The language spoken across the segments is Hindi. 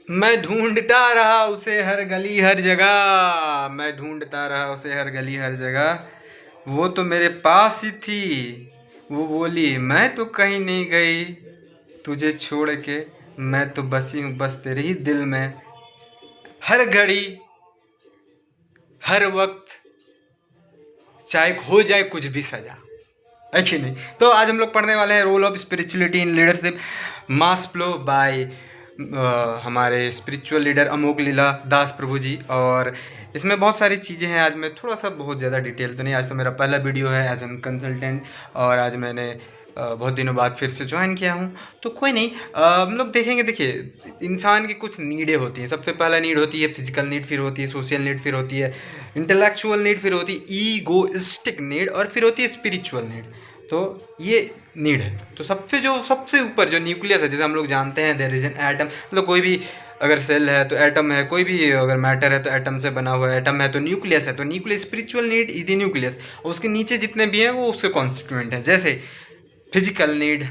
मैं ढूंढता रहा उसे हर गली हर जगह, मैं ढूंढता रहा उसे हर गली हर जगह। वो तो मेरे पास ही थी। वो बोली मैं तो कहीं नहीं गई तुझे छोड़ के। मैं तो बसी हूँ बस तेरे ही दिल में, हर घड़ी हर वक्त, चाहे हो जाए कुछ भी सजा। है कि नहीं? तो आज हम लोग पढ़ने वाले हैं role of spirituality in leadership, mass flow by हमारे स्पिरिचुअल लीडर अमोक लीला दास प्रभु जी। और इसमें बहुत सारी चीज़ें हैं। आज मैं थोड़ा सा बहुत ज़्यादा डिटेल तो नहीं, आज तो मेरा पहला वीडियो है एज एन कंसल्टेंट, और आज मैंने बहुत दिनों बाद फिर से ज्वाइन किया हूँ। तो कोई नहीं, हम लोग देखेंगे। देखिए, इंसान की कुछ नीडें होती हैं। सबसे पहला नीड होती है फिजिकल नीड, फिर होती है सोशल नीड, फिर होती है इंटेलेक्चुअल नीड, फिर होती है ईगोइस्टिक नीड, और फिर होती है स्पिरिचुअल नीड। तो ये नीड है। तो सबसे ऊपर जो न्यूक्लियस है, जैसे हम लोग जानते हैं देयर इज एन एटम, मतलब कोई भी अगर सेल है तो एटम है, कोई भी अगर मैटर है तो एटम से बना हुआ है, एटम है तो न्यूक्लियस है। तो nucleus spiritual need is the nucleus, और उसके नीचे जितने भी हैं वो उसके कॉन्स्टिट्यूएंट हैं। जैसे फिजिकल नीड,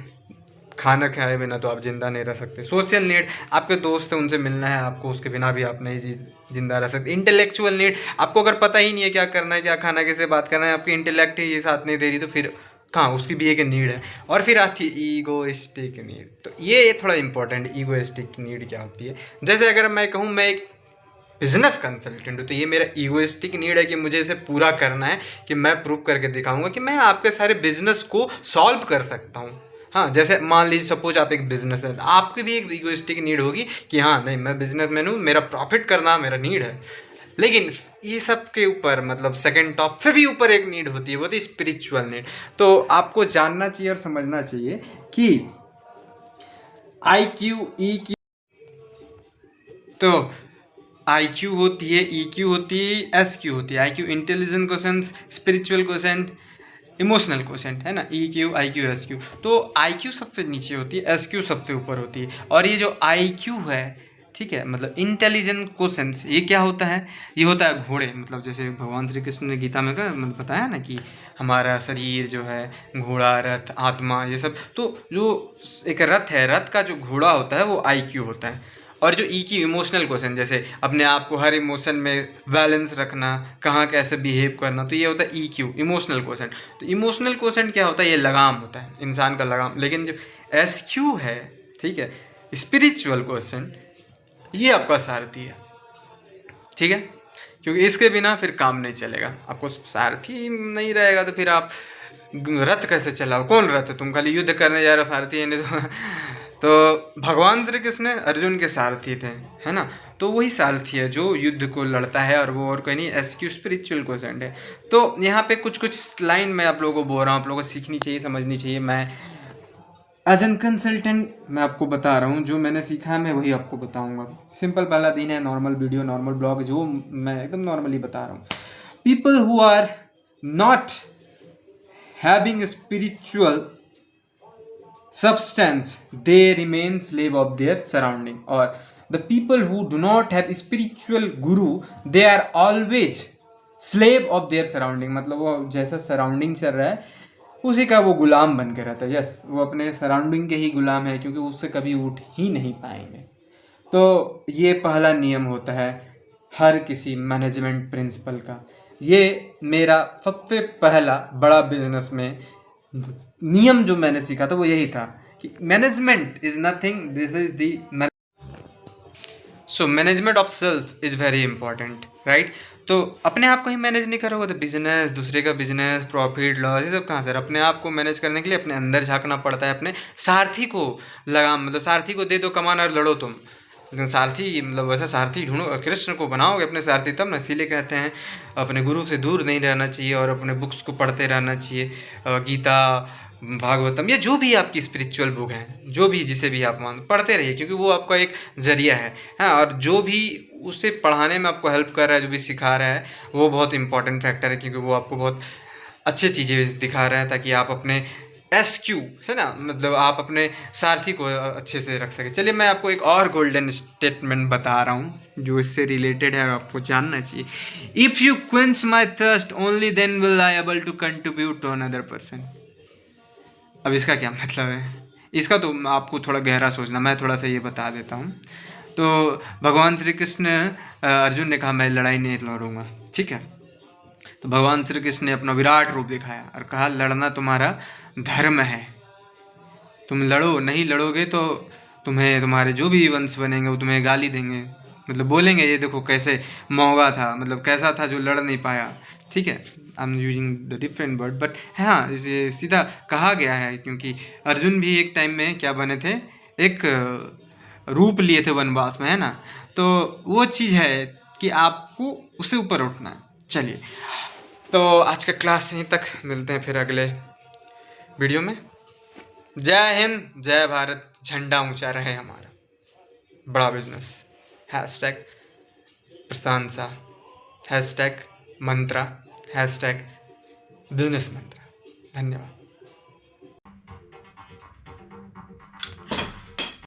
खाना खाए बिना तो आप जिंदा नहीं रह सकते। सोशल नीड, आपके दोस्त हैं उनसे मिलना है आपको, उसके बिना भी आप नहीं जिंदा रह सकते। इंटेलेक्चुअल नीड, आपको अगर पता ही नहीं है क्या करना है, क्या खाना, कैसे बात करना है, आपकी इंटेलेक्ट ही ये साथ नहीं दे रही, तो फिर कहाँ, उसकी भी एक नीड है। और फिर आती है ईगोइस्टिक नीड। तो ये थोड़ा इंपॉर्टेंट, ईगोइस्टिक नीड क्या होती है। जैसे अगर मैं कहूँ मैं एक बिजनेस कंसल्टेंट हूँ, तो ये मेरा ईगोइस्टिक नीड है कि मुझे इसे पूरा करना है, कि मैं प्रूव करके दिखाऊंगा कि मैं आपके सारे बिजनेस को सॉल्व कर सकता हूँ। हाँ, जैसे मान लीजिए सपोज आप एक बिजनेस है, आपकी भी एक ईगोइस्टिक नीड होगी कि हाँ नहीं, मैं बिजनेसमैन हूँ, मेरा प्रॉफिट करना मेरा नीड है। लेकिन ये सब के ऊपर, मतलब सेकंड टॉप से भी ऊपर एक नीड होती है, वो होती है स्पिरिचुअल नीड। तो आपको जानना चाहिए और समझना चाहिए कि आई क्यू ई क्यू, तो आई क्यू होती है, ई क्यू होती है, एस क्यू होती है। I Q intelligent question, spiritual question, emotional question, है ना। E Q, I Q, S Q. तो आई क्यू सबसे नीचे होती है, एस क्यू सबसे ऊपर होती है। और ये जो आई क्यू है, ठीक है, मतलब इंटेलिजेंट क्वेश्चंस, ये क्या होता है? ये होता है घोड़े, मतलब जैसे भगवान श्री कृष्ण ने गीता में कहा, मतलब बताया ना कि हमारा शरीर जो है घोड़ा, रथ, आत्मा, ये सब। तो जो एक रथ है, रथ का जो घोड़ा होता है वो आई क्यू होता है। और जो ई की इमोशनल क्वेश्चन, जैसे अपने आप को हर इमोशन में बैलेंस रखना, कहाँ कैसे बिहेव करना, तो ये होता है ई क्यू, इमोशनल क्वेश्चन। तो इमोशनल क्वेश्चन क्या होता है? ये लगाम होता है, इंसान का लगाम। लेकिन जो एस क्यू है, ठीक है, स्पिरिचुअल क्वेश्चन, ये आपका सारथी है, ठीक है। क्योंकि इसके बिना फिर काम नहीं चलेगा। आपको सारथी नहीं रहेगा तो फिर आप रथ कैसे चलाओ? कौन रथ है? तुम खाली युद्ध करने जा रहे हो, सारथी है नहीं तो भगवान श्री कृष्ण अर्जुन के सारथी थे, है ना। तो वही सारथी है जो युद्ध को लड़ता है, और वो और कोई नहीं, एसक्यू स्पिरिचुअल क्वेश्चन है। तो यहाँ पे कुछ कुछ लाइन मैं आप लोगों को बोल रहा हूँ, आप लोगों को सीखनी चाहिए, समझनी चाहिए। मैं एज एन कंसल्टेंट मैं आपको बता रहा हूँ, जो मैंने सीखा है मैं वही आपको बताऊंगा। सिंपल पहला दिन है, नॉर्मल वीडियो, नॉर्मल ब्लॉग, जो मैं एकदम नॉर्मली बता रहा हूँ। People who are not having spiritual substance, they remain slave of their surrounding. Or the people who do not have spiritual guru, they are always slave of their surrounding. मतलब वो जैसा सराउंडिंग चल रहा है उसी का वो गुलाम बन के रहता है। यस, वो अपने सराउंडिंग के ही गुलाम है, क्योंकि उससे कभी उठ ही नहीं पाएंगे। तो ये पहला नियम होता है हर किसी मैनेजमेंट प्रिंसिपल का। ये मेरा सबसे पहला बड़ा बिजनेस में नियम जो मैंने सीखा था वो यही था कि management is nothing, this is the so management of self is very important, right. तो अपने आप को ही मैनेज नहीं करोगे तो बिजनेस, दूसरे का बिजनेस, प्रॉफिट लॉस, ये सब कहाँ से? अपने आप को मैनेज करने के लिए अपने अंदर झांकना पड़ता है। अपने सारथी को लगाम, मतलब सारथी को दे दो कमान और लड़ो तुम। लेकिन सारथी, मतलब वैसा सारथी ढूंढो, कृष्ण को बनाओगे अपने सारथी, तब ना। इसीलिए कहते हैं अपने गुरु से दूर नहीं रहना चाहिए, और अपने बुक्स को पढ़ते रहना चाहिए। गीता, भागवतम, या जो भी आपकी स्पिरिचुअल बुक हैं, जो भी जिसे भी आप मान, पढ़ते रहिए, क्योंकि वो आपका एक जरिया है। हाँ, और जो भी उसे पढ़ाने में आपको हेल्प कर रहा है, जो भी सिखा रहा है, वो बहुत इंपॉर्टेंट फैक्टर है, क्योंकि वो आपको बहुत अच्छी चीज़ें दिखा रहा है, ताकि आप अपने एस क्यू, है ना, मतलब आप अपने सारथी को अच्छे से रख सके। चलिए मैं आपको एक और गोल्डन स्टेटमेंट बता रहा हूँ जो इससे रिलेटेड है और आपको जानना चाहिए। If you quench my thirst only then will I able to contribute to another person. अब इसका क्या मतलब है? इसका तो आपको थोड़ा गहरा सोचना, मैं थोड़ा सा ये बता देता हूँ। तो भगवान श्री कृष्ण अर्जुन ने कहा मैं लड़ाई नहीं लड़ूंगा, ठीक है। तो भगवान श्री कृष्ण ने अपना विराट रूप दिखाया और कहा लड़ना तुम्हारा धर्म है, तुम लड़ो, नहीं लड़ोगे तो तुम्हें तुम्हारे जो भी वंश बनेंगे वो तुम्हें गाली देंगे, मतलब बोलेंगे ये देखो कैसे मौगा था, मतलब कैसा था जो लड़ नहीं पाया, ठीक है। I am using the different word but हाँ इसे सीधा कहा गया है, क्योंकि अर्जुन भी एक टाइम में क्या बने थे, एक रूप लिए थे वनवास में, है ना। तो वो चीज़ है कि आपको उससे ऊपर उठना है। चलिए, तो आज का क्लास यहीं तक, मिलते हैं फिर अगले वीडियो में। जय हिंद, जय भारत, झंडा ऊंचा रहे हमारा, बड़ा बिजनेस। हैशटैग प्रशंसा, हैशटैग मंत्रा, हैशटैग बिजनेस मंत्रा। धन्यवाद।